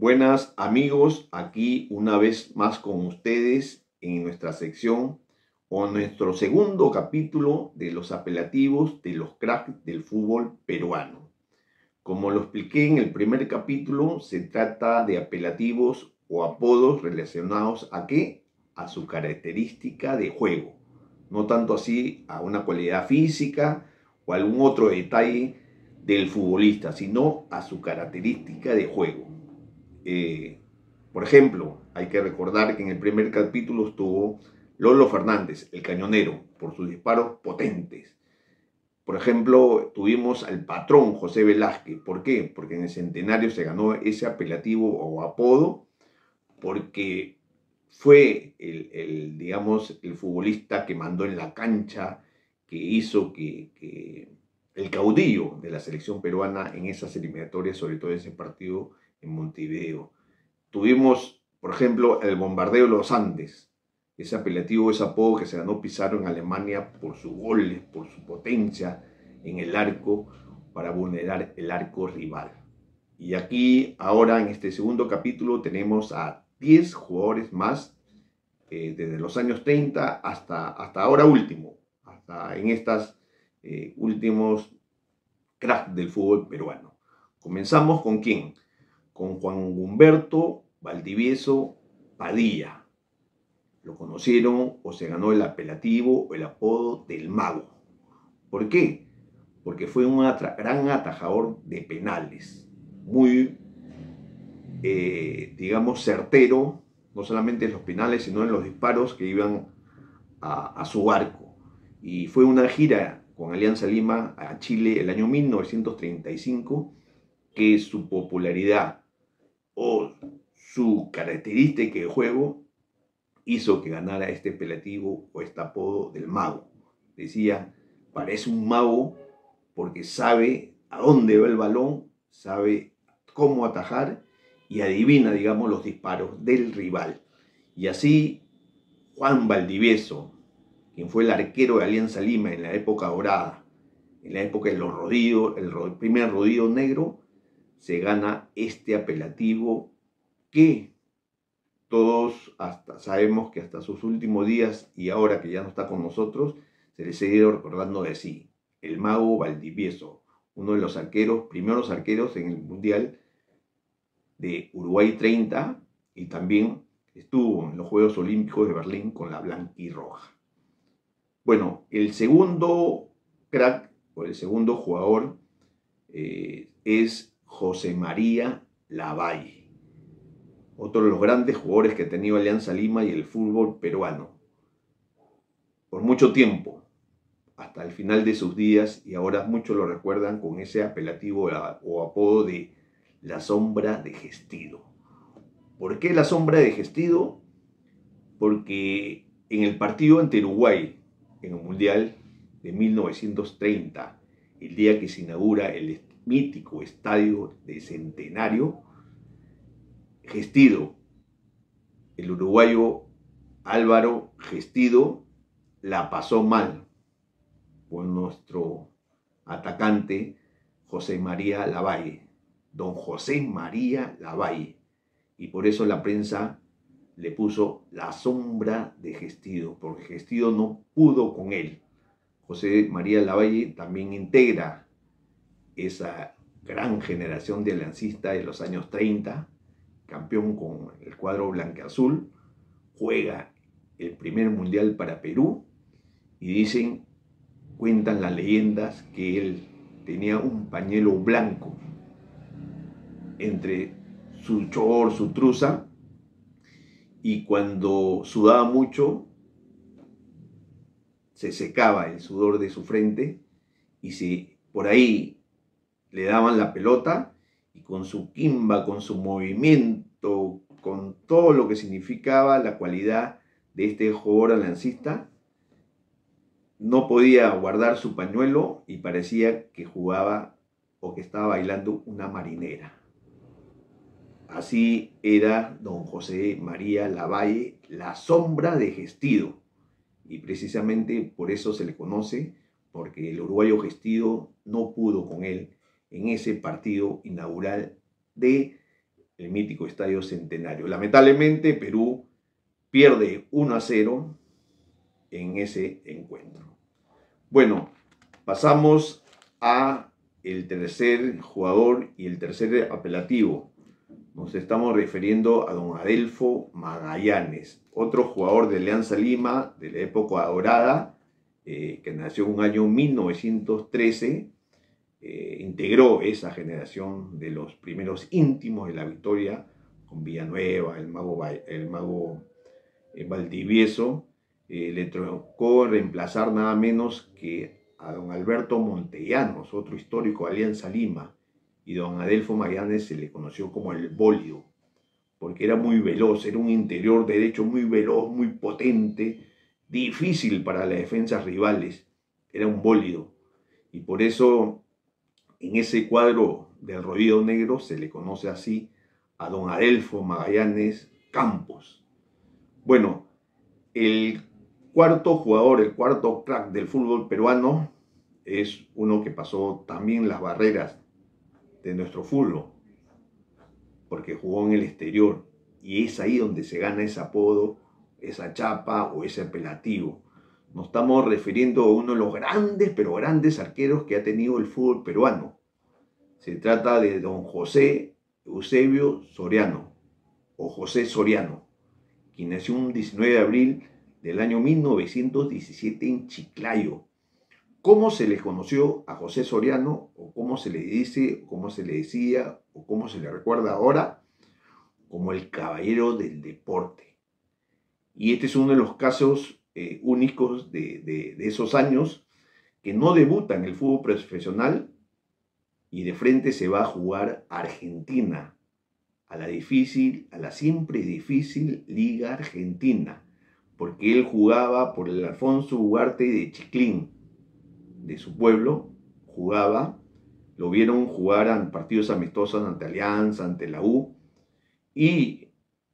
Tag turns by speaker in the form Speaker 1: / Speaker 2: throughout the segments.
Speaker 1: Buenas amigos, aquí una vez más con ustedes en nuestra sección o nuestro segundo capítulo de los apelativos de los cracks del fútbol peruano. Como lo expliqué en el primer capítulo, se trata de apelativos o apodos relacionados ¿a qué? A su característica de juego, no tanto así a una cualidad física o algún otro detalle del futbolista, sino a su característica de juego. Por ejemplo, hay que recordar que en el primer capítulo estuvo Lolo Fernández, el cañonero, por sus disparos potentes. Por ejemplo, tuvimos al patrón José Velázquez. ¿Por qué? Porque en el centenario se ganó ese apelativo o apodo porque fue digamos, el futbolista que mandó en la cancha, que hizo que el caudillo de la selección peruana en esas eliminatorias, sobre todo ese partido en Montevideo. Tuvimos, por ejemplo, el bombardeo de los Andes, ese apelativo, ese apodo que se ganó Pizarro en Alemania por sus goles, por su potencia en el arco para vulnerar el arco rival. Y aquí, ahora en este segundo capítulo, tenemos a 10 jugadores más, desde los años 30 hasta ahora último, hasta en estas últimos cracks del fútbol peruano. Comenzamos con ¿quién? Con Juan Humberto Valdivieso Padilla. Lo conocieron o se ganó el apelativo o el apodo del mago. ¿Por qué? Porque fue un gran atajador de penales, muy, digamos, certero, no solamente en los penales, sino en los disparos que iban a su arco. Y fue una gira con Alianza Lima a Chile el año 1935 que su popularidad o su característica de juego hizo que ganara este apelativo o este apodo del mago. Decía, parece un mago porque sabe a dónde va el balón, sabe cómo atajar y adivina, digamos, los disparos del rival. Y así Juan Valdivieso, quien fue el arquero de Alianza Lima en la época dorada, en la época de los rodillos, el primer rodillo negro, se gana este apelativo que todos hasta sabemos que hasta sus últimos días y ahora que ya no está con nosotros, se le sigue recordando de sí, el mago Valdivieso, uno de los arqueros, primeros arqueros en el Mundial de Uruguay 30 y también estuvo en los Juegos Olímpicos de Berlín con la blanquirroja. Bueno, el segundo crack o el segundo jugador es José María Lavalle, otro de los grandes jugadores que ha tenido Alianza Lima y el fútbol peruano por mucho tiempo, hasta el final de sus días, y ahora muchos lo recuerdan con ese apelativo o apodo de la sombra de Gestido. ¿Por qué la sombra de Gestido? Porque en el partido ante Uruguay, en el Mundial de 1930, el día que se inaugura el mítico estadio de Centenario, Gestido, el uruguayo Álvaro Gestido, la pasó mal con nuestro atacante José María Lavalle, don José María Lavalle, y por eso la prensa le puso la sombra de Gestido, porque Gestido no pudo con él. José María Lavalle también integra esa gran generación de aliancistas de los años 30, campeón con el cuadro blanqueazul, juega el primer mundial para Perú y cuentan las leyendas que él tenía un pañuelo blanco entre su short, su truza, y cuando sudaba mucho se secaba el sudor de su frente y si por ahí le daban la pelota y con su quimba, con su movimiento, con todo lo que significaba la cualidad de este jugador aliancista, no podía guardar su pañuelo y parecía que jugaba o que estaba bailando una marinera. Así era don José María Lavalle, la sombra de Gestido. Y precisamente por eso se le conoce, porque el uruguayo Gestido no pudo con él en ese partido inaugural de el mítico Estadio Centenario. Lamentablemente, Perú pierde 1-0 en ese encuentro. Bueno, pasamos a el tercer jugador y el tercer apelativo. Nos estamos refiriendo a don Adelfo Magallanes, otro jugador de Alianza Lima de la época dorada, que nació en un año 1913, integró esa generación de los primeros íntimos de la victoria con Villanueva, el mago Valdivieso. Le tocó reemplazar nada menos que a don Alberto Montellanos, otro histórico de Alianza Lima, y don Adelfo Magallanes se le conoció como el bólido, porque era muy veloz, era un interior derecho muy veloz, muy potente, difícil para las defensas rivales, era un bólido, y por eso en ese cuadro del Rodillo Negro se le conoce así a don Adelfo Magallanes Campos. Bueno, el cuarto jugador, el cuarto crack del fútbol peruano es uno que pasó también las barreras de nuestro fútbol, porque jugó en el exterior, y es ahí donde se gana ese apodo, esa chapa o ese apelativo. Nos estamos refiriendo a uno de los grandes, pero grandes arqueros que ha tenido el fútbol peruano. Se trata de don José Eusebio Soriano, o José Soriano, quien nació un 19 de abril del año 1917 en Chiclayo. ¿Cómo se le conoció a José Soriano? ¿O cómo se le dice, cómo se le decía, o cómo se le recuerda ahora? Como el caballero del deporte. Y este es uno de los casos únicos de esos años, que no debuta en el fútbol profesional y de frente se va a jugar a Argentina, a la siempre difícil Liga Argentina, porque él jugaba por el Alfonso Ugarte de Chiclín, de su pueblo, jugaba, lo vieron jugar en partidos amistosos ante Alianza, ante la U, y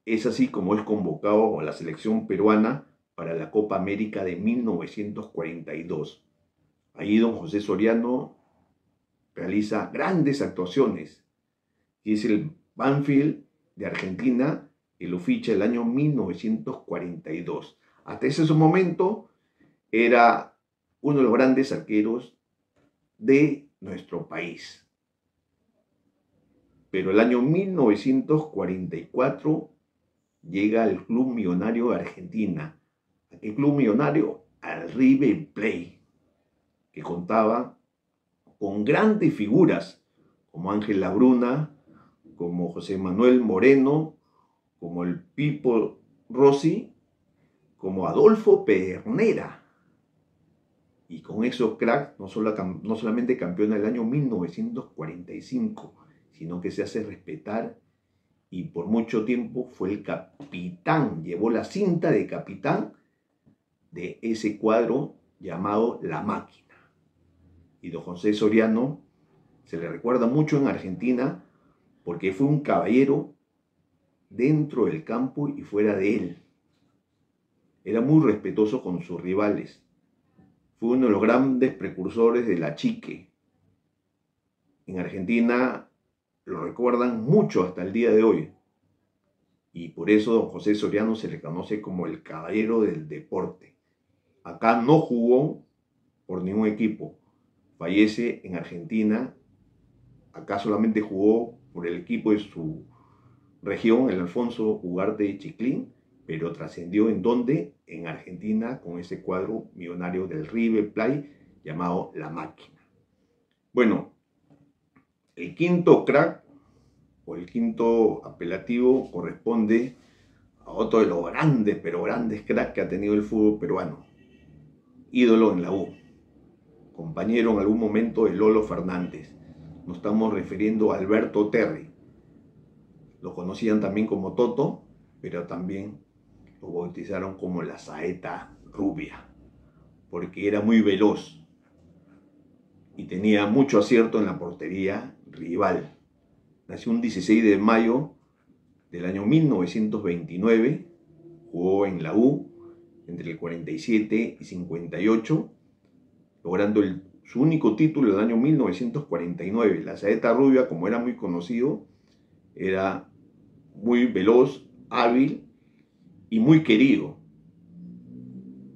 Speaker 1: es así como es convocado a la selección peruana para la Copa América de 1942. Ahí don José Soriano realiza grandes actuaciones y es el Banfield de Argentina que lo ficha el año 1942. Hasta ese momento era uno de los grandes arqueros de nuestro país. Pero el año 1944 llega al Club Millonario de Argentina. ¿A qué Club Millonario? Al River Plate, que contaba con grandes figuras como Ángel Labruna, como José Manuel Moreno, como el Pipo Rossi, como Adolfo Pedernera. Y con esos cracks no solamente campeón del año 1945, sino que se hace respetar y por mucho tiempo fue el capitán, llevó la cinta de capitán de ese cuadro llamado La Máquina. Y don José Soriano se le recuerda mucho en Argentina porque fue un caballero dentro del campo y fuera de él. Era muy respetuoso con sus rivales. Fue uno de los grandes precursores de la chique. En Argentina lo recuerdan mucho hasta el día de hoy. Y por eso don José Soriano se le conoce como el caballero del deporte. Acá no jugó por ningún equipo. Fallece en Argentina. Acá solamente jugó por el equipo de su región, el Alfonso Ugarte de Chiclín, pero trascendió en donde, en Argentina, con ese cuadro millonario del River Plate llamado La Máquina. Bueno, el quinto crack o el quinto apelativo corresponde a otro de los grandes, pero grandes cracks que ha tenido el fútbol peruano. Ídolo en la U, compañero en algún momento de Lolo Fernández. Nos estamos refiriendo a Alberto Terry. Lo conocían también como Toto, pero también lo bautizaron como la saeta rubia, porque era muy veloz y tenía mucho acierto en la portería rival. Nació un 16 de mayo del año 1929, jugó en la U entre el 47 y 58, logrando su único título en el año 1949. La saeta rubia, como era muy conocido, era muy veloz, hábil y muy querido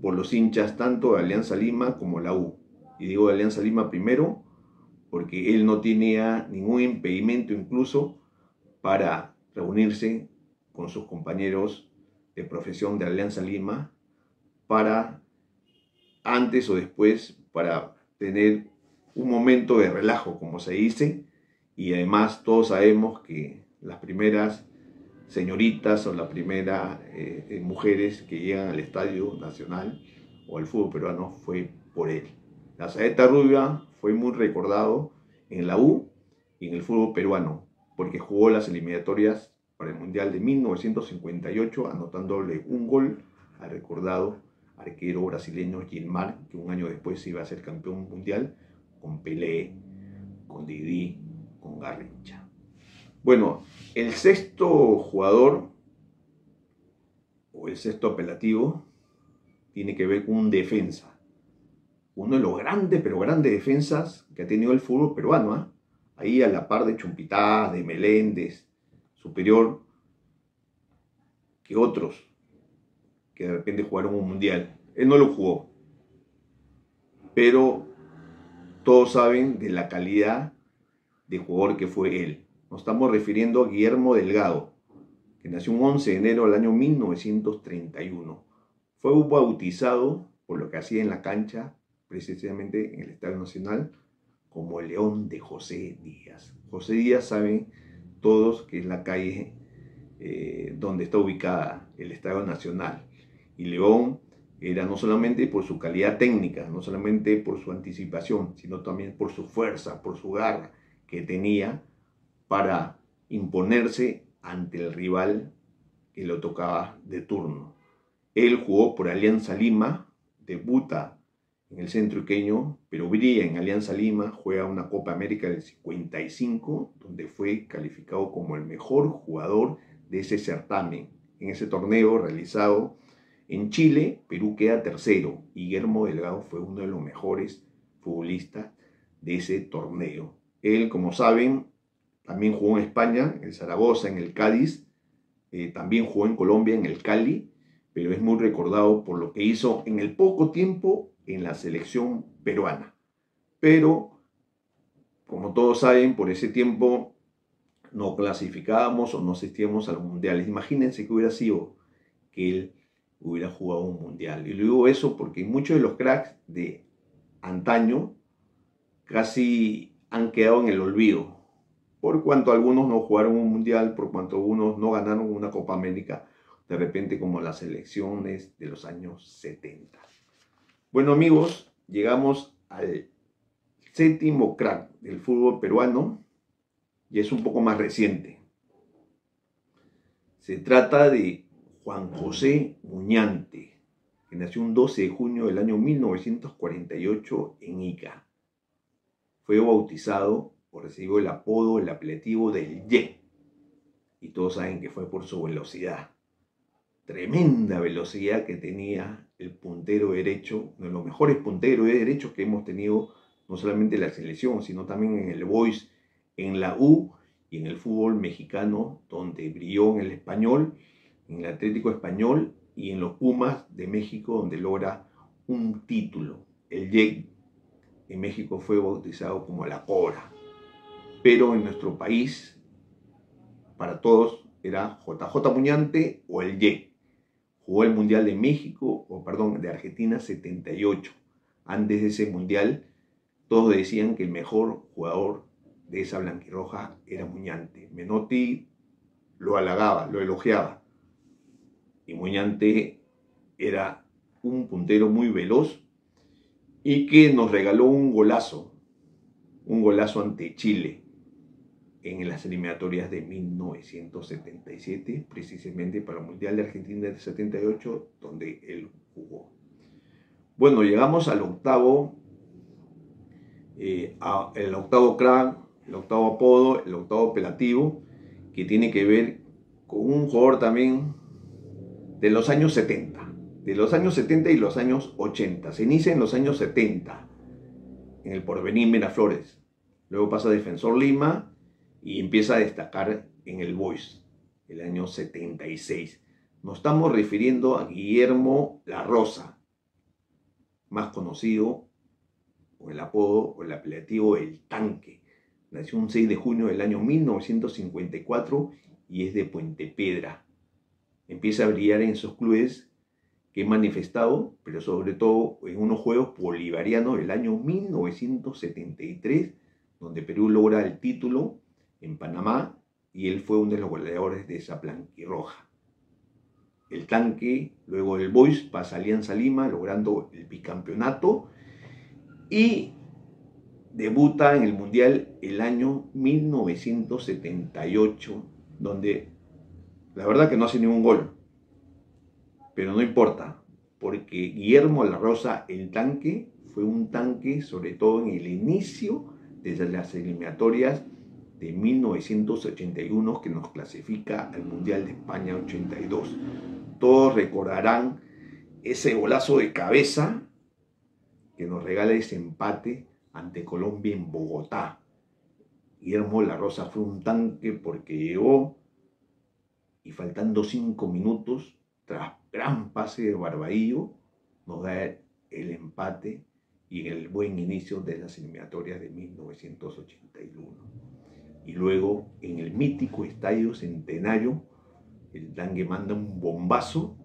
Speaker 1: por los hinchas tanto de Alianza Lima como la U. Y digo de Alianza Lima primero porque él no tenía ningún impedimento incluso para reunirse con sus compañeros de profesión de Alianza Lima para antes o después para tener un momento de relajo, como se dice, y además todos sabemos que las primeras señoritas o las primeras mujeres que llegan al Estadio Nacional o al fútbol peruano fue por él. La saeta rubia fue muy recordado en la U y en el fútbol peruano, porque jugó las eliminatorias para el Mundial de 1958, anotándole un gol al recordado arquero brasileño Gilmar, que un año después iba a ser campeón mundial con Pelé, con Didi, con Garrincha. Bueno, el sexto jugador o el sexto apelativo tiene que ver con un defensa. Uno de los grandes, pero grandes defensas que ha tenido el fútbol peruano, ¿eh? Ahí a la par de Chumpitá, de Meléndez, superior que otros que de repente jugaron un mundial. Él no lo jugó, pero todos saben de la calidad de jugador que fue él. Nos estamos refiriendo a Guillermo Delgado, que nació un 11 de enero del año 1931. Fue bautizado por lo que hacía en la cancha, precisamente en el Estadio Nacional, como el León de José Díaz. José Díaz, saben todos que es la calle donde está ubicada el Estadio Nacional. Y León era no solamente por su calidad técnica, no solamente por su anticipación, sino también por su fuerza, por su garra que tenía para imponerse ante el rival que lo tocaba de turno. Él jugó por Alianza Lima, debuta en el centro iqueño, pero brilla en Alianza Lima, juega una Copa América del 55, donde fue calificado como el mejor jugador de ese certamen. En ese torneo realizado en Chile, Perú queda tercero y Guillermo Delgado fue uno de los mejores futbolistas de ese torneo. Él, como saben, también jugó en España, en el Zaragoza, en el Cádiz, también jugó en Colombia, en el Cali, pero es muy recordado por lo que hizo en el poco tiempo en la selección peruana. Pero, como todos saben, por ese tiempo no clasificábamos o no asistíamos a los mundiales. Imagínense que hubiera sido que él hubiera jugado un mundial. Y lo digo eso porque muchos de los cracks de antaño casi han quedado en el olvido, por cuanto algunos no jugaron un mundial, por cuanto algunos no ganaron una Copa América, de repente como las selecciones de los años 70. Bueno amigos, llegamos al séptimo crack del fútbol peruano y es un poco más reciente. Se trata de Juan José Muñante, que nació un 12 de junio del año 1948 en Ica. Fue bautizado o recibió el apodo, el apelativo del Ye, y todos saben que fue por su velocidad. Tremenda velocidad que tenía el puntero derecho, uno de los mejores punteros de derechos que hemos tenido, no solamente en la selección, sino también en el Boys, en la U y en el fútbol mexicano, donde brilló en el Español, en el Atlético Español y en los Pumas de México, donde logra un título. El Ye en México fue bautizado como la Cobra, pero en nuestro país, para todos, era JJ Muñante o el Ye. Jugó el Mundial de México, de Argentina 78. Antes de ese Mundial, todos decían que el mejor jugador de esa blanquirroja era Muñante. Menotti lo halagaba, lo elogiaba. Y Muñante era un puntero muy veloz y que nos regaló un golazo ante Chile en las eliminatorias de 1977, precisamente para el Mundial de Argentina del 78, donde él jugó. Bueno, llegamos al octavo crack, el octavo apodo, el octavo apelativo, que tiene que ver con un jugador también de los años 70, y los años 80. Se inicia en los años 70, en el Porvenir Miraflores. Luego pasa a Defensor Lima y empieza a destacar en el Boys. el año 76. Nos estamos refiriendo a Guillermo La Rosa, más conocido con el apodo o el apelativo El Tanque. Nació un 6 de junio del año 1954 y es de Puente Piedra. Empieza a brillar en esos clubes que he manifestado, pero sobre todo en unos Juegos Bolivarianos del año 1973, donde Perú logra el título en Panamá y él fue uno de los goleadores de esa blanquirroja. El Tanque, luego del Boys, pasa a Alianza Lima, logrando el bicampeonato y debuta en el Mundial el año 1978, donde la verdad que no hace ningún gol, pero no importa, porque Guillermo La Rosa, el Tanque, fue un tanque sobre todo en el inicio de las eliminatorias de 1981 que nos clasifica al Mundial de España 82. Todos recordarán ese golazo de cabeza que nos regala ese empate ante Colombia en Bogotá. Guillermo La Rosa fue un tanque porque llegó y faltando 5 minutos, tras gran pase de Barbadillo, nos da el empate y el buen inicio de las eliminatorias de 1981. Y luego, en el mítico Estadio Centenario, el tanque manda un bombazo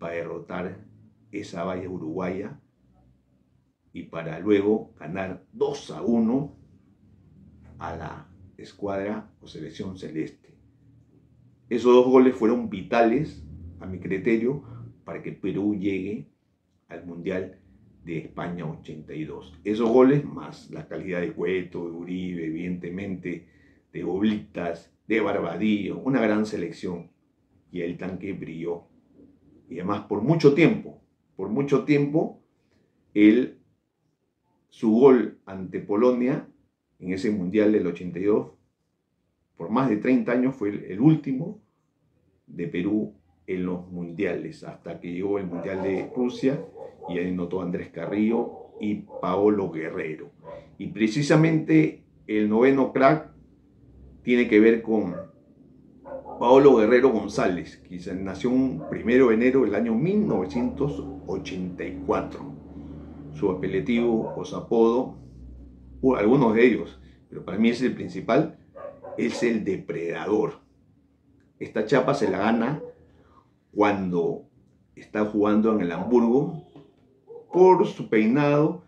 Speaker 1: para derrotar esa valla uruguaya y para luego ganar 2-1 a la escuadra o selección celeste. Esos 2 goles fueron vitales, a mi criterio, para que Perú llegue al Mundial de España 82. Esos goles, más la calidad de Cueto, de Uribe, evidentemente, de Oblitas, de Barbadillo, una gran selección. Y el tanque brilló. Y además, por mucho tiempo, su gol ante Polonia en ese Mundial del 82, por más de 30 años, fue el último de Perú en los mundiales, hasta que llegó el Mundial de Rusia y ahí notó Andrés Carrillo y Paolo Guerrero. Y precisamente el noveno crack tiene que ver con Paolo Guerrero González, que nació un 1 de enero del año 1984. Su apelativo o su apodo, algunos de ellos, pero para mí es el principal, es el Depredador. Esta chapa se la gana cuando está jugando en el Hamburgo por su peinado,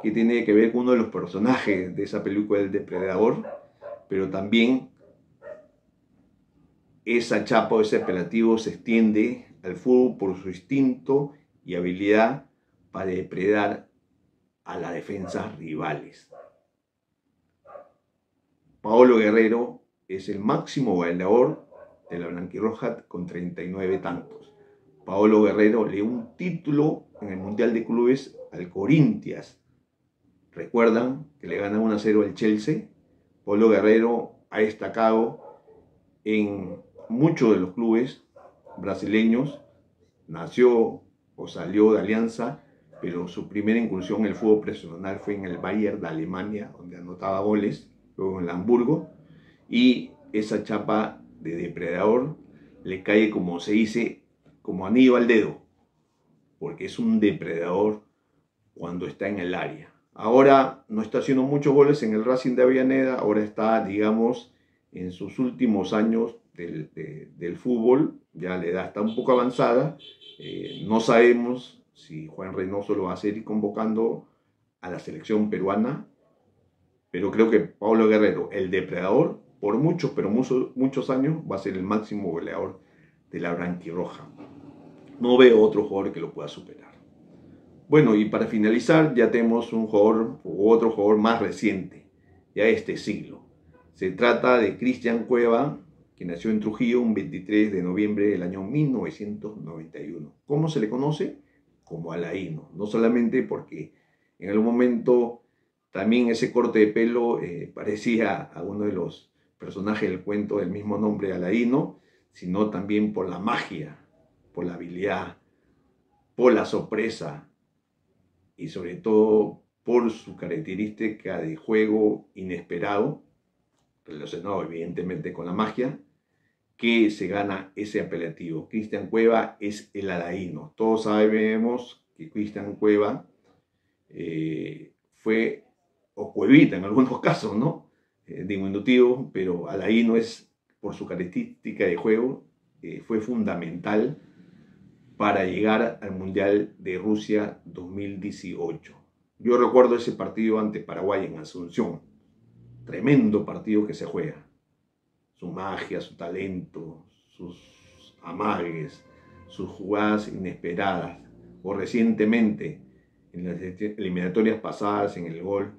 Speaker 1: que tiene que ver con uno de los personajes de esa película del Depredador, pero también esa chapa o ese apelativo se extiende al fútbol por su instinto y habilidad para depredar a las defensas rivales. Paolo Guerrero es el máximo goleador de la blanquirroja con 39 tantos. Paolo Guerrero le dio un título en el Mundial de Clubes al Corinthians. ¿Recuerdan que le gana 1-0 al Chelsea? Paolo Guerrero ha destacado en muchos de los clubes brasileños. Nació o salió de Alianza, pero su primera incursión en el fútbol profesional fue en el Bayern de Alemania, donde anotaba goles, luego en el Hamburgo, y esa chapa de depredador le cae, como se dice, como anillo al dedo, porque es un depredador cuando está en el área. Ahora no está haciendo muchos goles en el Racing de Avellaneda, ahora está, digamos, en sus últimos años del fútbol, ya la edad está un poco avanzada, no sabemos si Juan Reynoso lo va a seguir convocando a la selección peruana, pero creo que Paolo Guerrero, el depredador, por muchos, pero muchos años, va a ser el máximo goleador de la blanquirroja. No veo otro jugador que lo pueda superar. Bueno, y para finalizar, ya tenemos un jugador u otro jugador más reciente, ya de este siglo. Se trata de Cristian Cueva, que nació en Trujillo un 23 de noviembre del año 1991. ¿Cómo se le conoce? Como Alaíno. No solamente porque en algún momento también ese corte de pelo parecía a uno de los personajes del cuento del mismo nombre, Alaíno, sino también por la magia, por la habilidad, por la sorpresa y sobre todo por su característica de juego inesperado, relacionado evidentemente con la magia, que se gana ese apelativo. Cristian Cueva es el alaíno. Todos sabemos que Cristian Cueva fue, o Cuevita en algunos casos, ¿no? Diminutivo, pero alaíno es, por su característica de juego, fue fundamental para llegar al Mundial de Rusia 2018. Yo recuerdo ese partido ante Paraguay en Asunción. Tremendo partido que se juega. Su magia, su talento, sus amagues, sus jugadas inesperadas. O recientemente, en las eliminatorias pasadas, en el gol,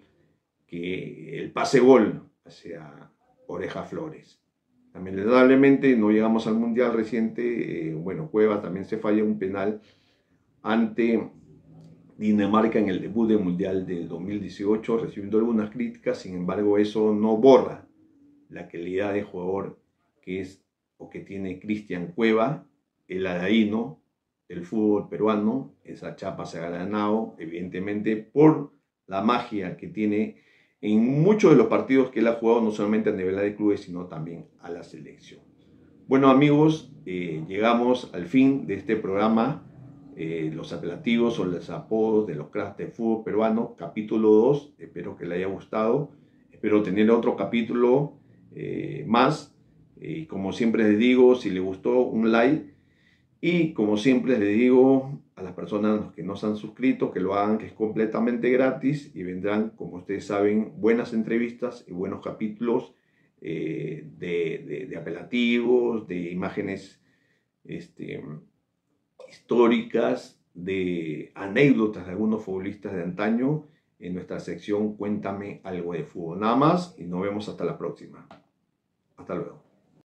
Speaker 1: que el pase-gol hacia Oreja Flores. Lamentablemente no llegamos al Mundial reciente. Bueno, Cueva también se falla un penal ante Dinamarca en el debut del Mundial del 2018, recibiendo algunas críticas. Sin embargo, eso no borra la calidad de jugador que es o que tiene Cristian Cueva, el alaíno del fútbol peruano. Esa chapa se ha ganado, evidentemente, por la magia que tiene en muchos de los partidos que él ha jugado, no solamente a nivel de clubes, sino también a la selección. Bueno, amigos, llegamos al fin de este programa, los apelativos o los apodos de los cracks del fútbol peruano, capítulo 2. Espero que les haya gustado. Espero tener otro capítulo más. Como siempre les digo, si les gustó, un like. Y como siempre les digo a las personas que no se han suscrito, que lo hagan, que es completamente gratis, y vendrán, como ustedes saben, buenas entrevistas y buenos capítulos de apelativos, de imágenes históricas, de anécdotas de algunos futbolistas de antaño en nuestra sección Cuéntame algo de fútbol. Nada más y nos vemos hasta la próxima. Hasta luego.